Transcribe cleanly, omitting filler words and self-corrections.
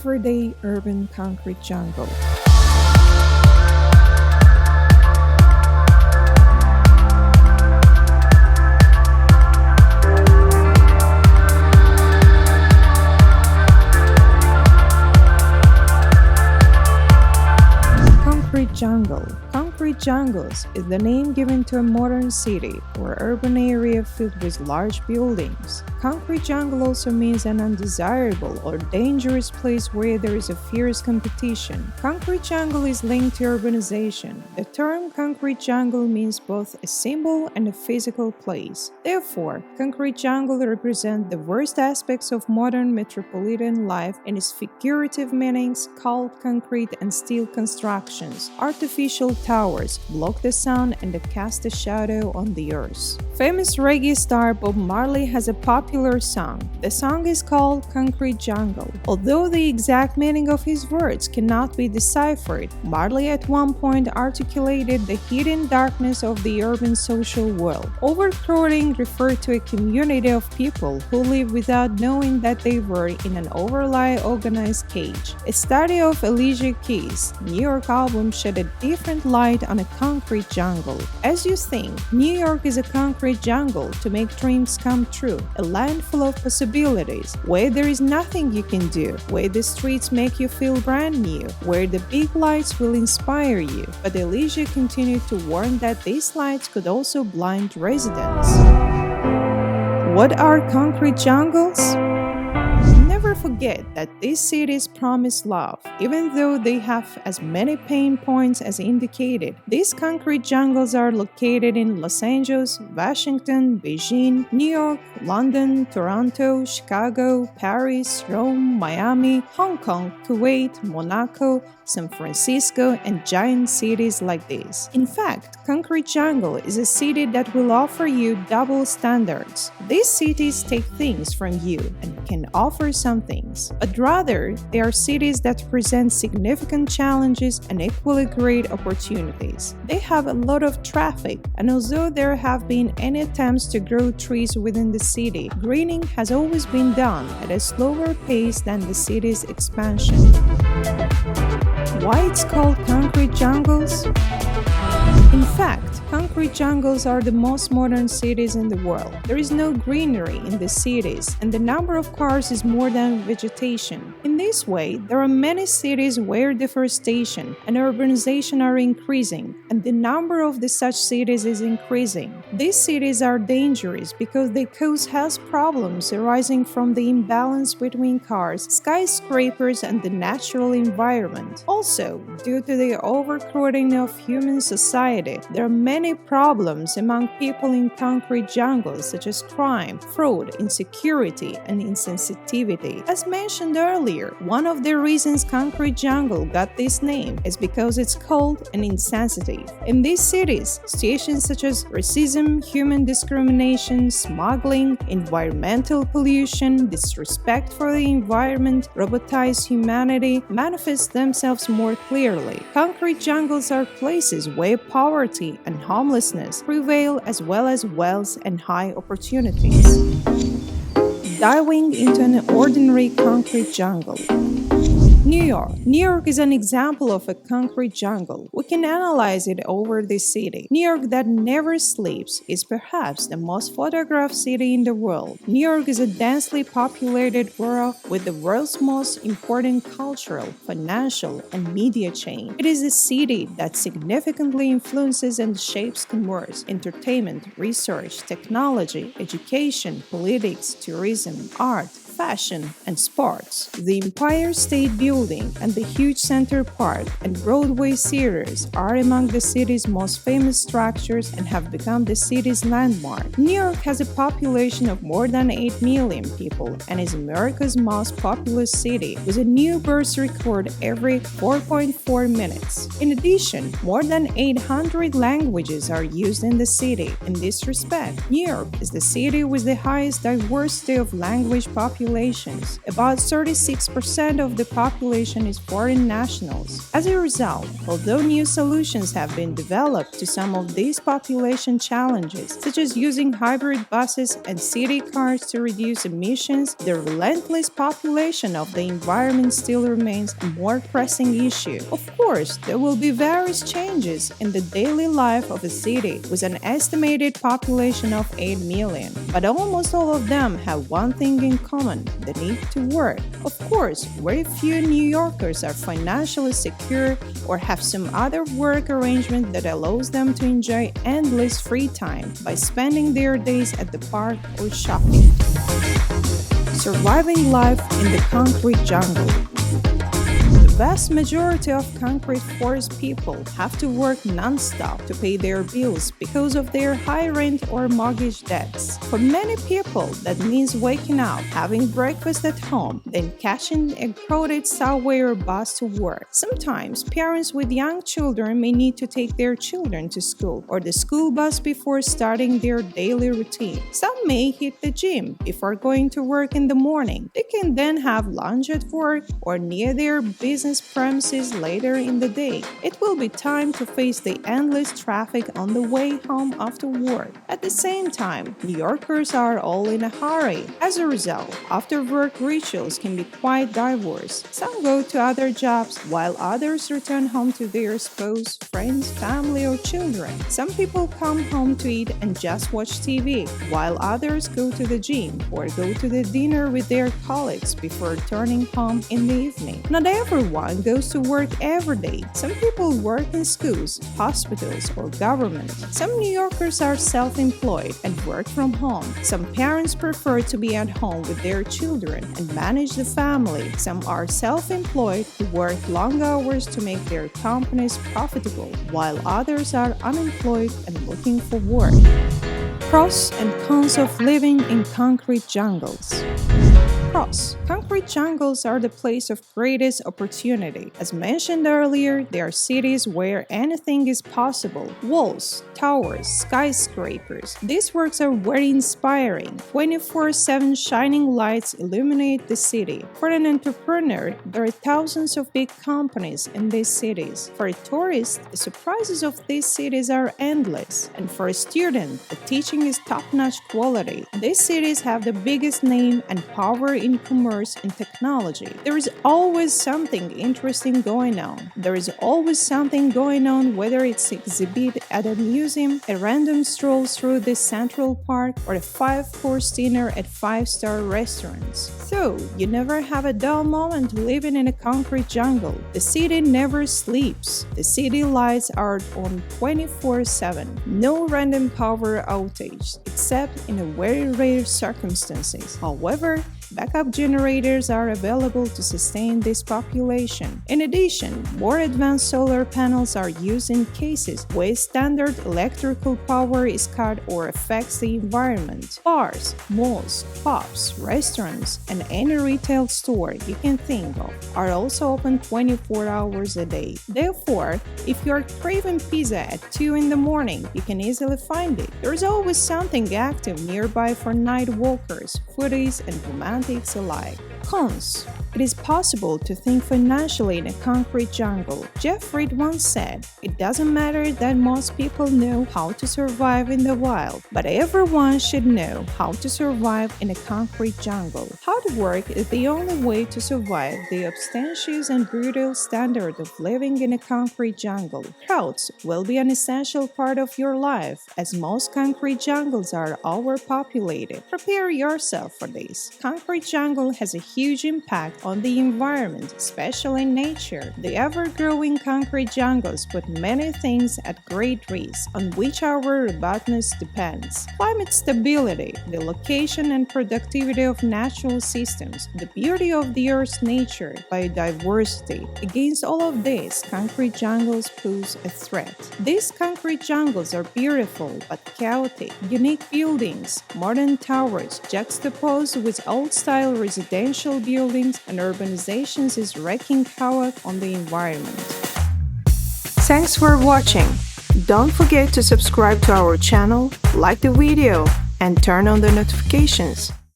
everyday urban concrete jungle. Concrete jungle. Concrete jungles is the name given to a modern city or urban area filled with large buildings. Concrete jungle also means an undesirable or dangerous place where there is a fierce competition. Concrete jungle is linked to urbanization. The term concrete jungle means both a symbol and a physical place. Therefore, concrete jungle represents the worst aspects of modern metropolitan life and its figurative meanings called concrete and steel constructions. Artificial towers block the sun and cast a shadow on the earth. Famous reggae star Bob Marley has a popular song. The song is called Concrete Jungle. Although the exact meaning of his words cannot be deciphered, Marley at one point articulated the hidden darkness of the urban social world. Overcrowding referred to a community of people who live without knowing that they were in an overly organized cage. A study of Alicia Keys' New York album shed a different light on a concrete jungle. As you think, New York is a concrete jungle to make dreams come true, a land full of possibilities, where there is nothing you can do, where the streets make you feel brand new, where the big lights will inspire you. But Alicia continued to warn that these lights could also blind residents. What are concrete jungles? Never forget that these cities promise love, even though they have as many pain points as indicated. These concrete jungles are located in Los Angeles, Washington, Beijing, New York, London, Toronto, Chicago, Paris, Rome, Miami, Hong Kong, Kuwait, Monaco, San Francisco, and giant cities like this. In fact, Concrete Jungle is a city that will offer you double standards. These cities take things from you and can offer some things, but rather they are cities that present significant challenges and equally great opportunities. They have a lot of traffic, and although there have been any attempts to grow trees within the city, greening has always been done at a slower pace than the city's expansion. Why it's called concrete jungles? In fact, concrete jungles are the most modern cities in the world. There is no greenery in the cities, and the number of cars is more than vegetation. In this way, there are many cities where deforestation and urbanization are increasing, and the number of such cities is increasing. These cities are dangerous because they cause health problems arising from the imbalance between cars, skyscrapers, and the natural environment. Also, due to the overcrowding of human society, there are many problems among people in concrete jungles such as crime, fraud, insecurity, and insensitivity. As mentioned earlier, one of the reasons concrete jungle got this name is because it's cold and insensitive. In these cities, situations such as racism, human discrimination, smuggling, environmental pollution, disrespect for the environment, robotized humanity manifest themselves more clearly. Concrete jungles are places where poverty and homelessness prevail, as well as wealth and high opportunities. Diving into an ordinary concrete jungle. New York. New York is an example of a concrete jungle. We can analyze it over this city. New York that never sleeps is perhaps the most photographed city in the world. New York is a densely populated borough with the world's most important cultural, financial, and media chain. It is a city that significantly influences and shapes commerce, entertainment, research, technology, education, politics, tourism, art, fashion, and sports. The Empire State Building and the huge Center Park and Broadway series are among the city's most famous structures and have become the city's landmark. New York has a population of more than 8 million people and is America's most populous city, with a new birth record every 4.4 minutes. In addition, more than 800 languages are used in the city. In this respect, New York is the city with the highest diversity of language population populations. About 36% of the population is foreign nationals. As a result, although new solutions have been developed to some of these population challenges, such as using hybrid buses and city cars to reduce emissions, the relentless population of the environment still remains a more pressing issue. Of course, there will be various changes in the daily life of a city with an estimated population of 8 million, but almost all of them have one thing in common: the need to work. Of course, very few New Yorkers are financially secure or have some other work arrangement that allows them to enjoy endless free time by spending their days at the park or shopping. Surviving life in the concrete jungle. The vast majority of concrete forest people have to work non-stop to pay their bills because of their high rent or mortgage debts. For many people, that means waking up, having breakfast at home, then catching a crowded subway or bus to work. Sometimes, parents with young children may need to take their children to school or the school bus before starting their daily routine. Some may hit the gym before going to work in the morning. They can then have lunch at work or near their business premises later in the day. It will be time to face the endless traffic on the way home after work. At the same time, New Yorkers are all in a hurry. As a result, after-work rituals can be quite diverse. Some go to other jobs, while others return home to their spouse, friends, family, or children. Some people come home to eat and just watch TV, while others go to the gym or go to the dinner with their colleagues before returning home in the evening. Not everyone goes to work every day. Some people work in schools, hospitals, or government. Some New Yorkers are self-employed and work from home. Some parents prefer to be at home with their children and manage the family. Some are self-employed who work long hours to make their companies profitable, while others are unemployed and looking for work. Pros and cons of living in concrete jungles. Pros. Concrete jungles are the place of greatest opportunity. As mentioned earlier, they are cities where anything is possible. Walls, towers, skyscrapers. These works are very inspiring. 24/7 shining lights illuminate the city. For an entrepreneur, there are thousands of big companies in these cities. For a tourist, the surprises of these cities are endless. And for a student, the teaching is top-notch quality. These cities have the biggest name and power in commerce and technology. There is always something interesting going on. There is always something going on, whether it's exhibit at a museum, a random stroll through the Central Park, or a 5-course dinner at 5-star restaurants. So, you never have a dull moment living in a concrete jungle. The city never sleeps. The city lights are on 24/7. No random power outage, except in a very rare circumstances. However, backup generators are available to sustain this population. In addition, more advanced solar panels are used in cases where standard electrical power is cut or affects the environment. Bars, malls, pubs, restaurants, and any retail store you can think of are also open 24 hours a day. Therefore, if you are craving pizza at 2 in the morning, you can easily find it. There is always something active nearby for night walkers, foodies, and romantics alike. Cons. It is possible to think financially in a concrete jungle. Jeff Reed once said, "It doesn't matter that most people know how to survive in the wild, but everyone should know how to survive in a concrete jungle." Hard work is the only way to survive the obstreperous and brutal standard of living in a concrete jungle. Crowds will be an essential part of your life, as most concrete jungles are overpopulated. Prepare yourself for this. Concrete jungle has a huge impact on the environment, especially in nature. The ever-growing concrete jungles put many things at great risk, on which our robustness depends. Climate stability, the location and productivity of natural systems, the beauty of the Earth's nature, biodiversity. Against all of this, concrete jungles pose a threat. These concrete jungles are beautiful but chaotic. Unique buildings, modern towers juxtaposed with old-style residential buildings and urbanizations is wreaking havoc on the environment. Thanks for watching. Don't forget to subscribe to our channel, like the video, and turn on the notifications.